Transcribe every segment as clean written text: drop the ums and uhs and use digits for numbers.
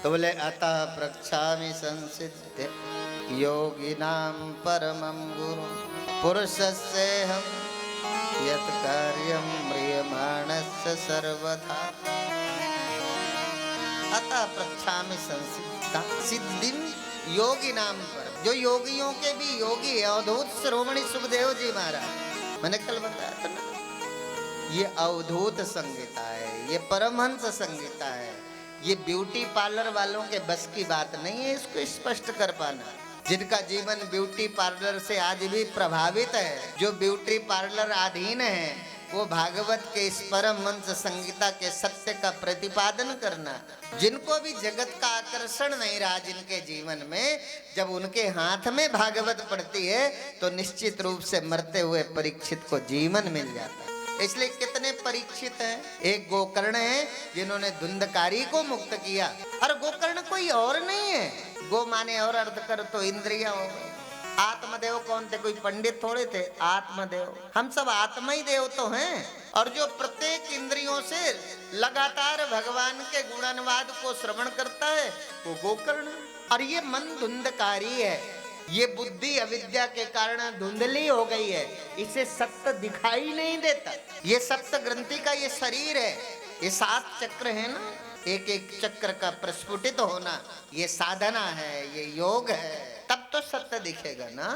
तो बोले अतः प्रक्षामि संसिद्ध योगिनां परमं गुरु पुरुषस्येहं यत् कार्यं म्रियमाणस्य सर्वथा। अतः प्रक्षामि संसिद्धा सिद्धिं योगिनां परम, जो योगियों के भी योगी है, अवधूत शिरोमणि सुखदेव जी महाराज। मैंने कल बताया था ना, ये अवधूत संगीता है, ये परमहंस संगीता है, ये ब्यूटी पार्लर वालों के बस की बात नहीं है इसको स्पष्ट कर पाना। जिनका जीवन ब्यूटी पार्लर से आज भी प्रभावित है, जो ब्यूटी पार्लर अधीन है, वो भागवत के इस परमहंस संगीता के सत्य का प्रतिपादन करना। जिनको भी जगत का आकर्षण नहीं रहा जिनके जीवन में, जब उनके हाथ में भागवत पड़ती है तो निश्चित रूप से मरते हुए परीक्षित को जीवन मिल जाता है। इसलिए कितने परीक्षित हैं? एक गोकर्ण है जिन्होंने धुंधकारी को मुक्त किया, और गोकर्ण कोई और नहीं है। गो माने और अर्थ कर तो इंद्रिया हो गई। आत्मदेव कौन थे? कोई पंडित थोड़े थे। आत्मदेव, हम सब आत्मा ही देव तो हैं। और जो प्रत्येक इंद्रियों से लगातार भगवान के गुणानुवाद को श्रवण करता है वो गोकर्ण है। और ये मन धुंधकारी है, ये बुद्धि अविद्या के कारण धुंधली हो गई है, इसे सत्य दिखाई नहीं देता। ये सप्त ग्रंथि का ये शरीर है, ये 7 चक्र है ना, एक एक चक्र का प्रस्फुटित होना, ये साधना है, ये योग है, तब तो सत्य दिखेगा ना।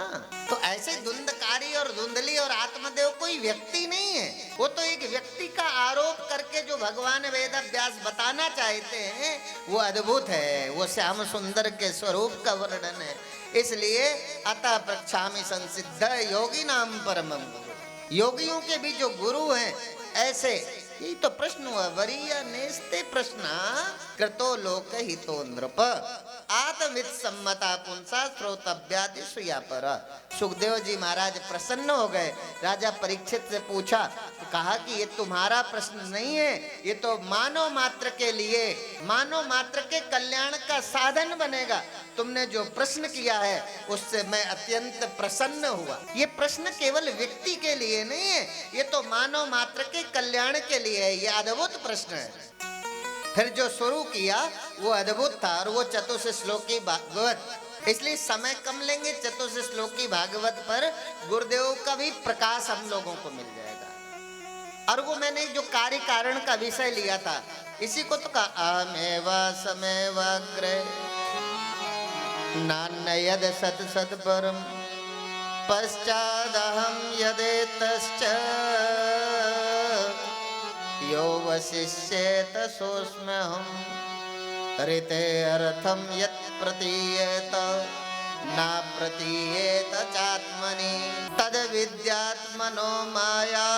तो ऐसे धुंधकारी और धुंधली और आत्मदेव कोई व्यक्ति नहीं है, वो तो एक व्यक्ति का आरोप करके जो भगवान वेद व्यास बताना चाहते हैं वो अद्भुत है, वो श्याम सुंदर के स्वरूप का वर्णन है। इसलिए अतः प्रक्षामि संसिद्ध योगी नाम परमं गुरु, योगियों के भी जो गुरु हैं ऐसे। यही तो प्रश्न हुआ, वरीय नेस्ते प्रश्न कृतो लोक हितो नृप आत्मविद सम्मता पुंसा श्रोतव्यादि सुया पर। सुखदेव जी महाराज प्रसन्न हो गए। राजा परीक्षित से पूछा, तो कहा कि ये तुम्हारा प्रश्न नहीं है, ये तो मानव मात्र के लिए, मानव मात्र के कल्याण का साधन बनेगा। तुमने जो प्रश्न किया है उससे मैं अत्यंत प्रसन्न हुआ। ये प्रश्न केवल व्यक्ति के लिए नहीं है, ये तो मानव मात्र के कल्याण के लिए है। ये अद्भुत प्रश्न है। फिर जो शुरू किया वो अद्भुत था, और वो चतुश्लोकी भागवत। इसलिए समय कम लेंगे, चतुश्लोकी भागवत पर गुरुदेव का भी प्रकाश हम लोगों को मिल जाएगा। और वो मैंने जो कार्य कारण का विषय लिया था, इसी को तो कहा अहमेवा समेवाग्रे नान्यद सत सत परम पश्चादहं यदेतश्च यो वशिष्येत सोऽस्म्यहं ऋते अर्थं यत् प्रतीयेत न प्रतीयेत चात्मनि तद विद्यात्मनो माया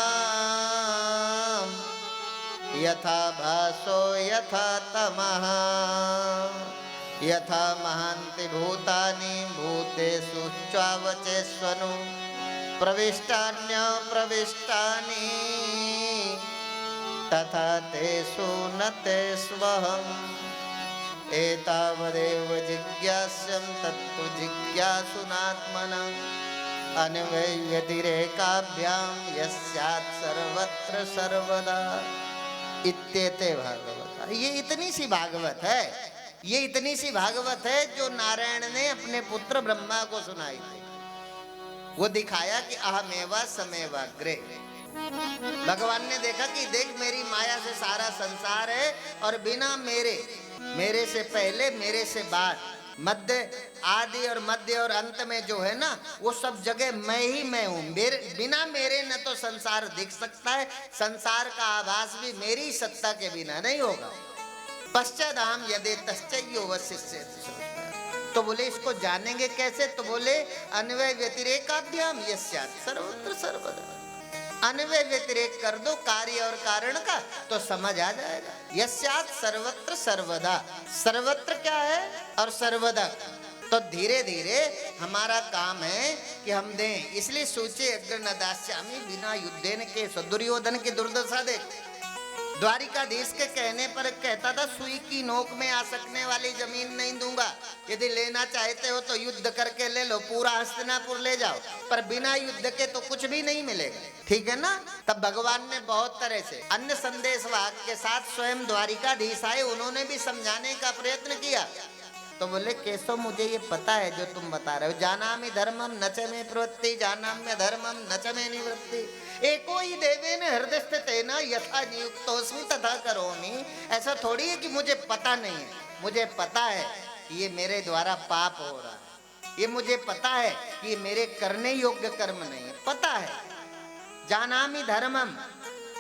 यथा भासो यथा तमः यथा महान्ति भूतानि भूतेषु च्वावचेष्वनु प्रविष्टान्य प्रविष्टानि तथा तेषु न तेष्वहम् एतावदेव जिज्ञास्यं तत्तु जिज्ञासुनात्मनः अन्वयव्यतिरेकाभ्यां यस्यात् सर्वत्र सर्वदा। इत्येते भागवत। ये इतनी सी भागवत है, ये इतनी सी भागवत है जो नारायण ने अपने पुत्र ब्रह्मा को सुनाई थी। वो दिखाया कि अहमेवा समेवाग्रे। भगवान ने देखा कि देख मेरी माया से सारा संसार है, और बिना मेरे, मेरे से पहले मेरे से बाद, मध्य आदि और मध्य और अंत में जो है ना, वो सब जगह मैं ही मैं हूँ। बिना मेरे न तो संसार दिख सकता है, संसार का आभास भी मेरी सत्ता के बिना नहीं होगा। पश्चादाम यदे तश्चयो वशिष्येत। तो बोले इसको जानेंगे कैसे? तो बोले अन्वय व्यतिरेकाभ्याम यस्यात् सर्वत्र सर्वदा। अन्वय व्यतिरेक कर दो कार्य और कारण का तो समझ आ जाएगा। यस्यात् सर्वत्र सर्वदा, सर्वत्र क्या है और सर्वदा। तो धीरे धीरे हमारा काम है कि हम दें। इसलिए सोचे अग्र न दास्यामि बिना युद्धेन के। दुर्योधन की दुर्दशा देख, द्वारिकाधीश के कहने पर कहता था सुई की नोक में आ सकने वाली जमीन नहीं दूंगा, यदि लेना चाहते हो तो युद्ध करके ले लो, पूरा हस्तिनापुर ले जाओ, पर बिना युद्ध के तो कुछ भी नहीं मिलेगा, ठीक है ना। तब भगवान ने बहुत तरह से अन्य संदेश वाहक के साथ स्वयं द्वारिकाधीश आए, उन्होंने भी समझाने का प्रयत्न किया। तो बोले केशव मुझे ये पता है जो तुम बता रहे हो, जानामि धर्मम न च मे प्रवृत्ति जानाम्य धर्मम न च मे निवृत्ति, एको ही देवेन हृदय स्थितेन यथा नियुक्तोऽस्मि तथा करोमि। ऐसा थोड़ी है कि मुझे पता नहीं है, मुझे पता है कि ये मेरे द्वारा पाप हो रहा है, ये मुझे पता है कि ये मेरे करने योग्य कर्म नहीं है, पता है। जानामि धर्मम,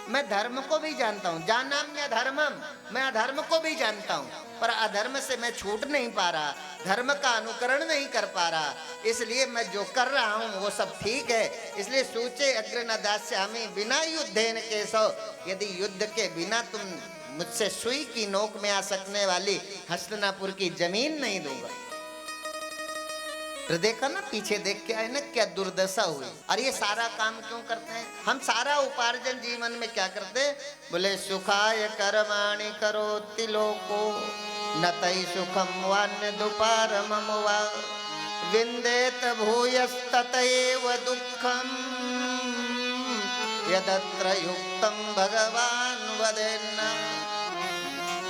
मैं धर्म को भी जानता हूँ, जानाम्य धर्मम, मैं अधर्म को भी जानता हूँ, पर अधर्म से मैं छूट नहीं पा रहा, धर्म का अनुकरण नहीं कर पा रहा, इसलिए मैं जो कर रहा हूँ वो सब ठीक है। इसलिए सूचे अग्र न दास्यामि बिना युद्धेन केशव, यदि युद्ध के बिना तुम मुझसे सुई की नोक में आ सकने वाली हस्तिनापुर की जमीन नहीं दूंगा। तो देखा ना, पीछे देख के आए ना क्या दुर्दशा हुई। और ये सारा काम क्यों करते हैं हम? सारा उपार्जन जीवन में क्या करते हैं? बोले सुखाय कर्माणि करोति लोको न तै सुखम वान्य दुपारमम वा विन्देत भूयस्ततैव दुःखम यदत्र युक्तं भगवान वदेन्न।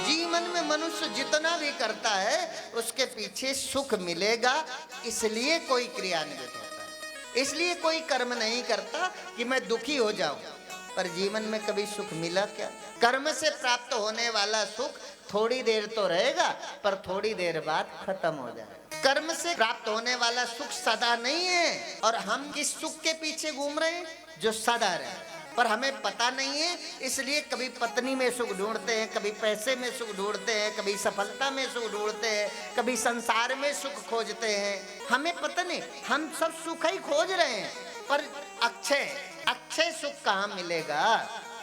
जीवन में मनुष्य जितना भी करता है उसके पीछे सुख मिलेगा, इसलिए कोई क्रियान्वित होता है, इसलिए कोई कर्म नहीं करता कि मैं दुखी हो जाऊं। पर जीवन में कभी सुख मिला क्या? कर्म से प्राप्त होने वाला सुख थोड़ी देर तो रहेगा, पर थोड़ी देर बाद खत्म हो जाएगा। कर्म से प्राप्त होने वाला सुख सदा नहीं है, और हम किस सुख के पीछे घूम रहे हैं? जो सदा रहे, पर हमें पता नहीं है, इसलिए कभी पत्नी में सुख ढूंढते हैं, कभी पैसे में सुख ढूंढते हैं, कभी सफलता में सुख ढूंढते हैं, कभी संसार में सुख खोजते हैं। हमें पता नहीं, हम सब सुख ही खोज रहे हैं, पर अक्षय सुख कहाँ मिलेगा?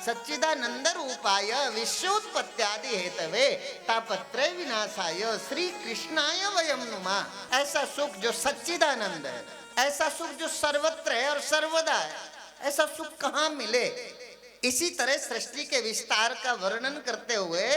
सच्चिदानंद रूपाय विश्वोत्पत्त्यादि हेतवे तापत्रय विनाशाय श्री कृष्णाय वयम नुमा। ऐसा सुख जो सच्चिदानंद है, ऐसा सुख जो सर्वत्र है और सर्वदा है, ऐसा सुख कहाँ मिले? इसी तरह सृष्टि के विस्तार का वर्णन करते हुए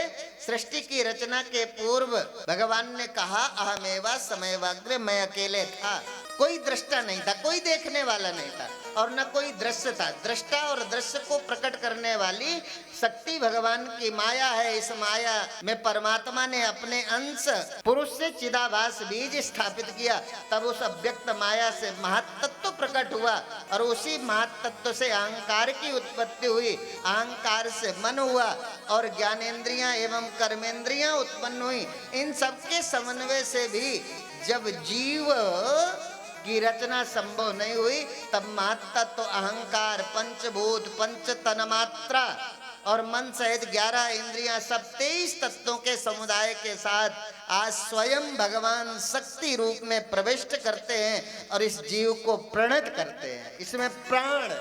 सृष्टि की रचना के पूर्व भगवान ने कहा अहमेवा समयवाग्रे, मैं अकेले था, कोई दृष्टा नहीं था, कोई देखने वाला नहीं था, और न कोई दृश्य था। दृष्टा और दृश्य को प्रकट करने वाली शक्ति भगवान की माया है। इस माया में परमात्मा ने अपने अंश पुरुष से चिदाभास बीज स्थापित किया, तब उस अव्यक्त माया से महत्तत्व प्रकट हुआ, और उसी महत्तत्व से अहंकार की उत्पत्ति हुई, अहंकार से मन हुआ, और ज्ञानेंद्रियां एवं कर्मेंद्रियां उत्पन्न हुई। इन सबके समन्वय से भी जब जीव की रचना संभव नहीं हुई, तब महत्तत्व अहंकार, पंचभूत, पंच तन्मात्रा और मन सहित 11 इंद्रियां, सब 23 तत्वों के समुदाय के साथ आज स्वयं भगवान शक्ति रूप में प्रविष्ट करते हैं और इस जीव को प्रणत करते हैं, इसमें प्राण।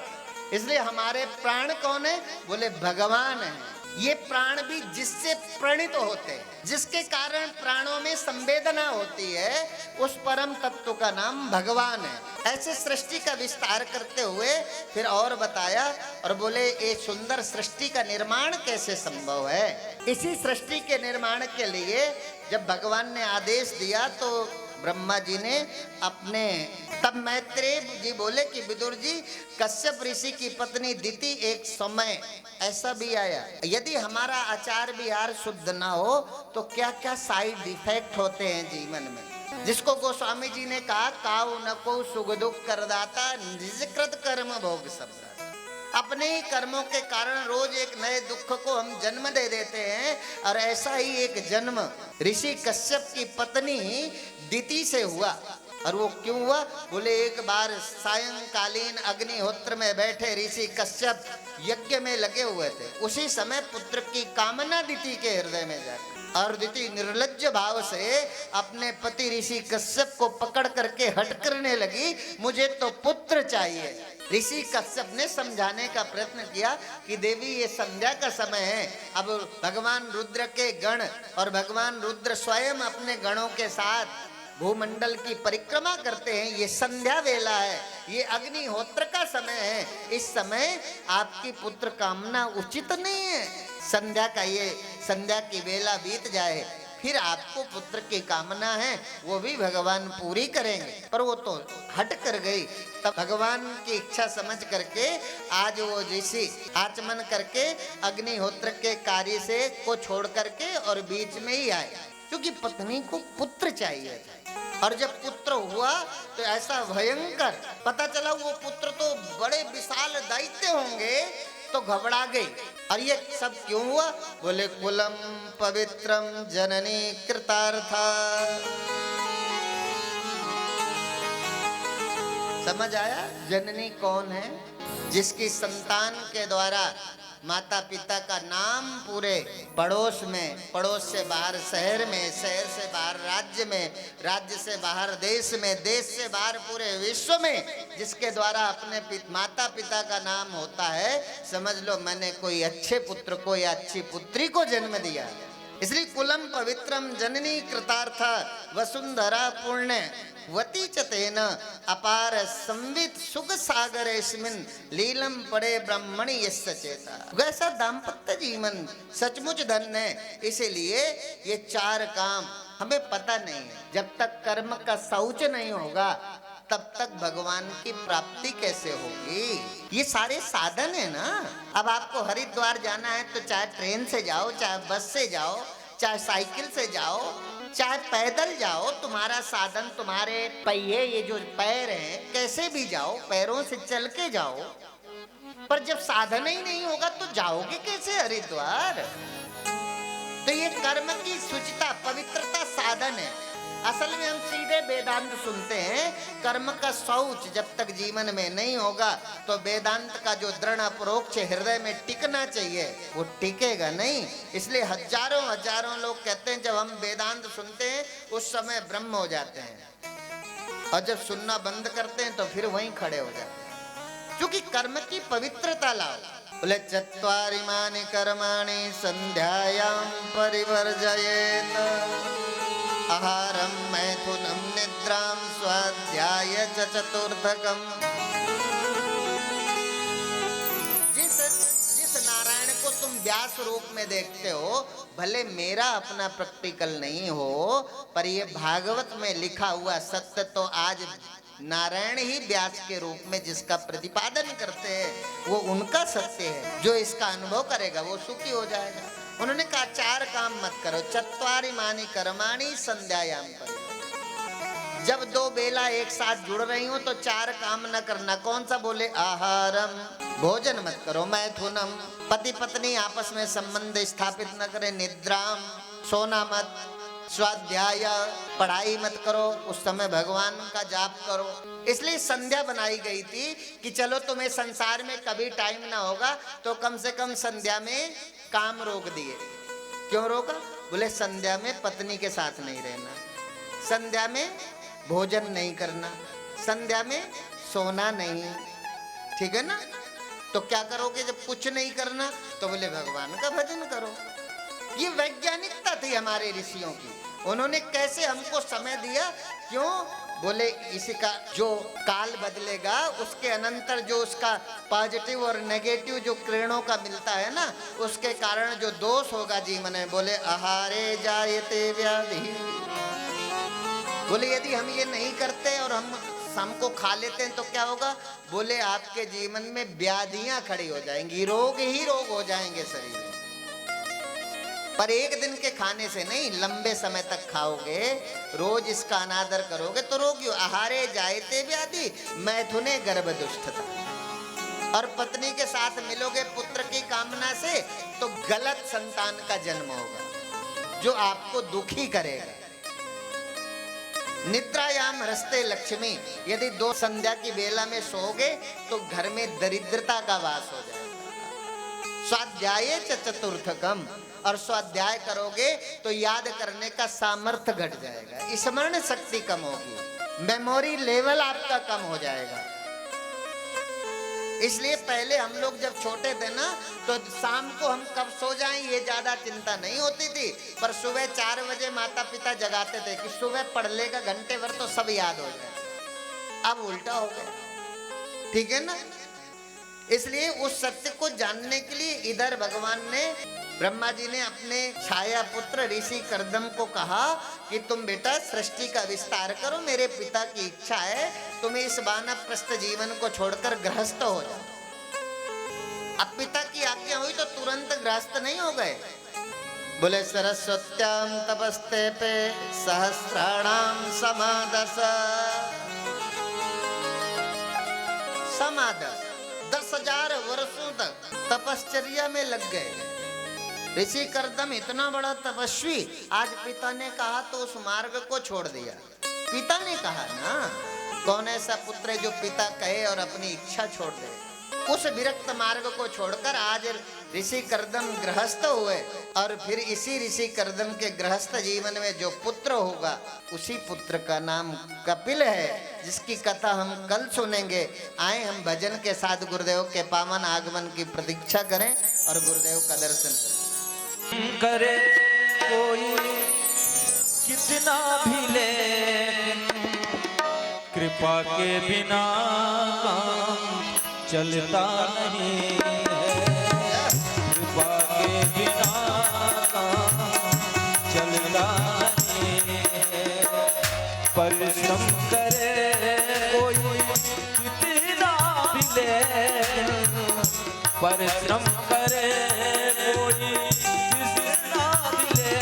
इसलिए हमारे प्राण कौन है? बोले भगवान है। ये प्राण भी जिससे प्रणित होते हैं, जिसके कारण प्राणों में संवेदना होती है, उस परम तत्व का नाम भगवान है। ऐसे सृष्टि का विस्तार करते हुए फिर और बताया, और बोले ये सुंदर सृष्टि का निर्माण कैसे संभव है? इसी सृष्टि के निर्माण के लिए जब भगवान ने आदेश दिया तो ब्रह्मा जी ने अपने, तब मैत्रेय जी बोले कि विदुर जी, कश्यप ऋषि की पत्नी दिति, एक समय ऐसा भी आया, यदि हमारा आचार विहार शुद्ध ना हो तो क्या क्या साइड इफेक्ट होते हैं जीवन में, जिसको गोस्वामी जी ने कहा काउ न को सुख दुख करदाता निजकृत कर्म भोग सब। अपने ही कर्मों के कारण रोज एक नए दुख को हम जन्म दे देते हैं, और ऐसा ही एक जन्म ऋषि कश्यप की पत्नी दिति से हुआ। और वो क्यों हुआ? बोले एक बार सायंकालीन अग्निहोत्र में बैठे ऋषि कश्यप यज्ञ में लगे हुए थे, उसी समय पुत्र की कामना दिति के हृदय में जाती, और दिति निर्लज्ज भाव से अपने पति ऋषि कश्यप को पकड़ करके हट करने लगी, मुझे तो पुत्र चाहिए। ऋषि कश्यप ने समझाने का प्रयत्न किया कि देवी ये संध्या का समय है, अब भगवान रुद्र के गण और भगवान रुद्र स्वयं अपने गणों के साथ भूमंडल की परिक्रमा करते हैं, ये संध्या वेला है, ये अग्निहोत्र का समय है, इस समय आपकी पुत्र कामना उचित नहीं है। संध्या का ये संध्या की बेला बीत जाए, फिर आपको पुत्र की कामना है वो भी भगवान पूरी करेंगे। पर वो तो हट कर गई। तब भगवान की इच्छा समझ करके आज वो ऋषि आचमन करके अग्निहोत्र के कार्य से को छोड़ करके और बीच में ही आए, क्योंकि पत्नी को पुत्र चाहिए था। और जब पुत्र हुआ तो ऐसा भयंकर, पता चला वो पुत्र तो बड़े विशाल दैत्य होंगे, तो घबरा गई। और ये सब क्यों हुआ? बोले कुलम पवित्रम जननी कृतार्था। समझ आया? जननी कौन है? जिसकी संतान के द्वारा माता पिता का नाम पूरे पड़ोस में, पड़ोस से बाहर शहर में, शहर से बाहर राज्य में, राज्य से बाहर देश में, देश से बाहर पूरे विश्व में जिसके द्वारा अपने माता पिता का नाम होता है, समझ लो मैंने कोई अच्छे पुत्र को या अच्छी पुत्री को जन्म दिया। इसलिए कुलम पवित्रम जननी कृतार्थ वसुंधरा पुण्य वती चतेन अपार संवित सुख सागरेस्मिन लीलम पड़े ब्रह्मणि यस्य चेता। वैसा दाम्पत्य जीवन सचमुच धन्य है। इसीलिए ये चार काम हमें पता नहीं है। जब तक कर्म का शौच नहीं होगा तब तक भगवान की प्राप्ति कैसे होगी? ये सारे साधन है ना। अब आपको हरिद्वार जाना है तो चाहे ट्रेन से जाओ, चाहे बस से जाओ, चाहे साइकिल से जाओ, चाहे पैदल जाओ, तुम्हारा साधन तुम्हारे पहिए, ये जो पैर हैं, कैसे भी जाओ, पैरों से चल के जाओ। पर जब साधन ही नहीं होगा तो जाओगे कैसे हरिद्वार? तो ये कर्म की शुचिता, पवित्रता साधन है। असल में हम सीधे वेदांत सुनते हैं। कर्म का शौच जब तक जीवन में नहीं होगा तो वेदांत का जो दृढ़ अपरोक्ष हृदय में टिकना चाहिए वो टिकेगा नहीं। इसलिए हजारों हजारों लोग कहते हैं जब हम वेदांत सुनते हैं उस समय ब्रह्म हो जाते हैं, और जब सुनना बंद करते हैं तो फिर वहीं खड़े हो जाते हैं। क्योंकि कर्म की पवित्रता लाओ। बोले चत्वारिमानि कर्माणि संध्यायां परिवर्जयेत आहारम मैथुनम निद्राम स्वाध्याय च चतुर्थकम। जिस नारायण को तुम व्यास रूप में देखते हो, भले मेरा अपना प्रैक्टिकल नहीं हो, पर ये भागवत में लिखा हुआ सत्य तो आज नारायण ही व्यास के रूप में जिसका प्रतिपादन करते हैं वो उनका सत्य है। जो इसका अनुभव करेगा वो सुखी हो जाएगा। उन्होंने कहा चार काम मत करो, चत्वारिमानि कर्माणि संध्यायाम परिवर्जयेत। जब दो बेला एक साथ जुड़ रही हो तो चार काम न करना। कौन सा? बोले आहारम, भोजन मत करो, मैथुनम, पति पत्नी आपस में संबंध स्थापित न करें, निद्राम, सोना मत, स्वाध्याय, पढ़ाई मत करो, उस समय भगवान का जाप करो। इसलिए संध्या बनाई गई थी कि चलो तुम्हें संसार में कभी टाइम ना होगा तो कम से कम संध्या में काम रोक दिए। क्यों रोका? बोले संध्या में पत्नी के साथ नहीं रहना, संध्या में भोजन नहीं करना, संध्या में सोना नहीं, ठीक है ना। तो क्या करोगे जब कुछ नहीं करना? तो बोले भगवान का भजन करो। ये वैज्ञानिकता थी हमारे ऋषियों की। उन्होंने कैसे हमको समय दिया? क्यों? बोले इसी का जो काल बदलेगा उसके अनंतर जो उसका पॉजिटिव और नेगेटिव जो किरणों का मिलता है ना, उसके कारण जो दोष होगा जीवन में, बोले आहारे जायते व्याधि। बोले यदि हम ये नहीं करते और हमको खा लेते हैं तो क्या होगा? बोले आपके जीवन में व्याधियां खड़ी हो जाएंगी, रोग ही रोग हो जाएंगे शरीर में। पर एक दिन के खाने से नहीं, लंबे समय तक खाओगे, रोज इसका अनादर करोगे तो रोगी। आहारे जायते व्याधि मैथुने गर्भ दुष्टता। और पत्नी के साथ मिलोगे पुत्र की कामना से तो गलत संतान का जन्म होगा जो आपको दुखी करेगा। निद्रायाम हृस्ते लक्ष्मी, यदि दो संध्या की बेला में सोओगे तो घर में दरिद्रता का वास हो जाएगा। स्वाध्याय च चतुर्थकम, और स्वाध्याय करोगे तो याद करने का सामर्थ्य घट जाएगा, स्मरण शक्ति कम होगी, मेमोरी लेवल आपका कम हो जाएगा। इसलिए पहले हम लोग जब छोटे थे ना तो शाम को हम कब सो जाएं ये ज्यादा चिंता नहीं होती थी, पर सुबह 4 बजे माता पिता जगाते थे कि सुबह पढ़ लेगा घंटे भर तो सब याद हो जाए। अब उल्टा हो गया, ठीक है ना। इसलिए उस सत्य को जानने के लिए इधर भगवान ने ब्रह्मा जी ने अपने छाया पुत्र ऋषि कर्दम को कहा कि तुम बेटा सृष्टि का विस्तार करो, मेरे पिता की इच्छा है तुम इस वानप्रस्थ जीवन को छोड़कर गृहस्थ हो जाओ। अब पिता की आज्ञा हुई तो तुरंत गृहस्थ नहीं हो गए। बोले सरस्वत्याम तपस्ते पे सहस्राणाम समादस, समादस 10,000 वर्षों तक तपश्चर्या में लग गए। ऋषि कर्दम इतना बड़ा तपस्वी, आज पिता ने कहा तो उस मार्ग को छोड़ दिया। पिता ने कहा ना, कौन ऐसा पुत्र है जो पिता कहे और अपनी इच्छा छोड़ दे। उस विरक्त मार्ग को छोड़कर आज ऋषि कर्दम गृहस्थ हुए, और फिर इसी ऋषि कर्दम के गृहस्थ जीवन में जो पुत्र होगा उसी पुत्र का नाम कपिल है, जिसकी कथा हम कल सुनेंगे। आए हम भजन के साथ गुरुदेव के पावन आगमन की प्रतीक्षा करें और गुरुदेव का दर्शन करे कोई कितना भी ले, कृपा के बिना काम चलता नहीं है, कृपा के बिना काम चलता नहीं है। परिश्रम करे कोई कितना भी ले, परिश्रम करे कोई कितना भी ले,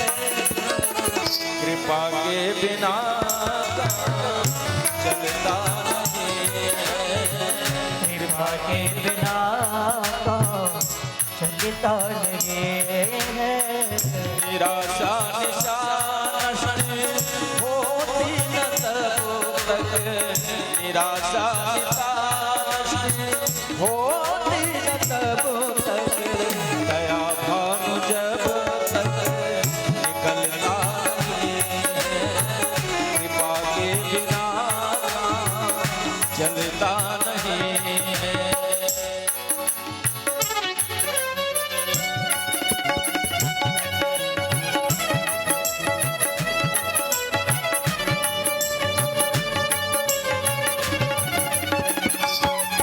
कृपा के बिना काम चलता नहीं है, कृपा के बिना काम चलता नहीं है। निराशा निशान होती न तब तक, निराशा निशान होती न तब तक, दया भानु जब तक निकलता नहीं है, कृपा के बिना चलता नहीं है।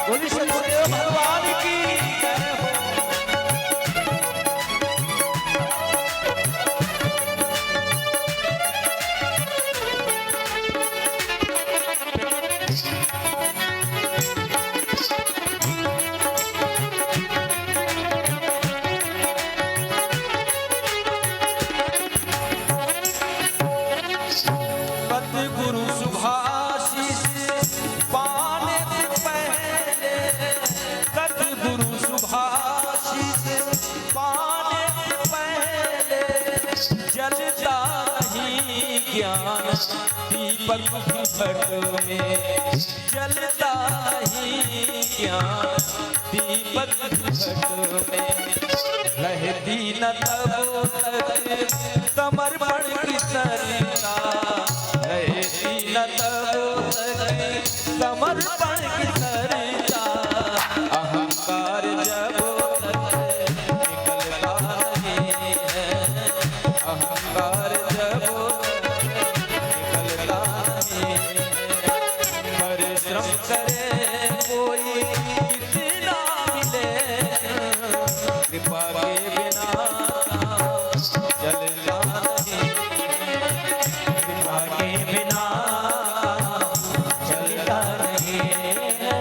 बोलिए सतगुरुदेव भगवान की जय हो। सतगुरु सुभाषिष पाने से पहले, सतगुरु सुभाषिष पाने से पहले, जलता नहीं ज्ञान दीपक घट में, जलता नहीं ज्ञान दीपक घट में, रहती न तब तक समर्पण की सरिता, रहती न तब तक समर्पण की सरिता, अहंकार जब तक निकलता नहीं है, अहंकार जब तक निकलता नहीं है। परिश्रम करे कोई कितना मिले, कृपा के बिना चलता नहीं, कृपा के बिना चलता नहीं है,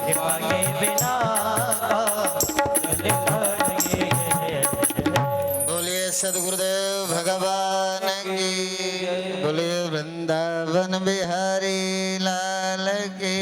कृपा के बिना चलता नहीं है। बोलिए सदगुरुदेव भगवान की, बोलिए वृंदावन बिहारी लाल की।